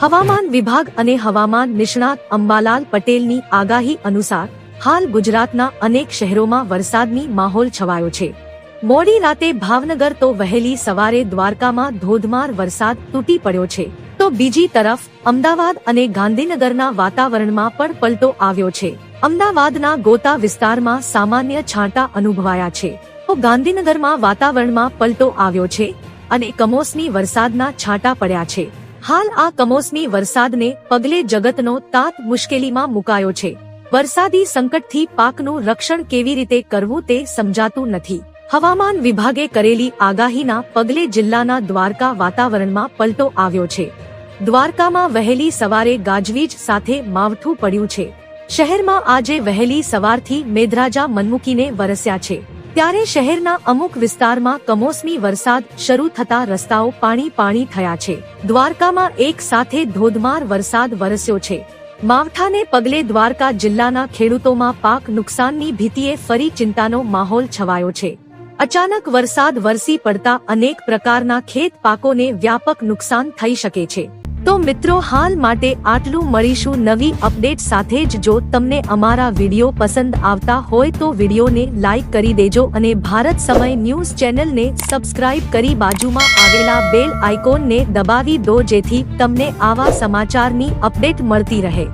હવામાન વિભાગ અને હવામાન નિષ્ણાત અંબાલાલ પટેલની આગાહી અનુસાર હાલ ગુજરાતના અનેક શહેરોમાં વરસાદની માહોલ છવાયો છે। મોડી રાતે ભાવનગર તો વહેલી સવારે દ્વારકામાં ધોધમાર વરસાદ તૂટી પડ્યો છે, તો બીજી તરફ અમદાવાદ અને ગાંધીનગરના વાતાવરણમાં પણ પલટો આવ્યો છે। અમદાવાદના ગોતા વિસ્તારમાં સામાન્ય છાંટા અનુભવાયા છે, તો ગાંધીનગરમાં વાતાવરણમાં પલટો આવ્યો છે અને કમોસમી વરસાદના છાંટા પડ્યા છે। હાલ આ કમોસમી વરસાદને પગલે જગતનો તાત મુશ્કેલીમાં મુકાયો છે। વરસાદી સંકટથી પાકનું રક્ષણ કેવી રીતે કરવું તે સમજાતું નથી। હવામાન વિભાગે કરેલી આગાહીના પગલે જિલ્લાના દ્વારકા વાતાવરણમાં પલટો આવ્યો છે। દ્વારકામાં વહેલી સવારે ગાજવીજ સાથે માવઠું પડ્યું છે। શહેરમાં આજે વહેલી સવારથી મેઘરાજા મનમૂકીને વરસ્યા છે, ત્યારે શહેરના અમુક વિસ્તારમાં કમોસમી વરસાદ શરૂ થતા રસ્તાઓ પાણી થયા છે। દ્વારકામાં એક સાથે ધોધમાર વરસાદ વરસ્યો છે। માવઠાને પગલે દ્વારકા જિલ્લાના ખેડૂતોમાં પાક નુકસાનની ભીતિએ ફરી ચિંતાનો માહોલ છવાયો છે। અચાનક વરસાદ વરસી પડતા અનેક પ્રકારના ખેત પાકોને વ્યાપક નુકસાન થઈ શકે છે। તો મિત્રો, હાલ માટે આટલું। મળીશું નવી અપડેટ સાથે જ। જો તમને અમારા વિડીયો પસંદ આવતા હોય તો વિડીયોને લાઈક કરી દેજો અને ભારત સમય ન્યૂઝ ચેનલને સબસ્ક્રાઇબ કરી બાજુમાં આવેલા બેલ આઇકોનને દબાવી દો, જેથી તમને આવા સમાચારની અપડેટ મળતી રહે।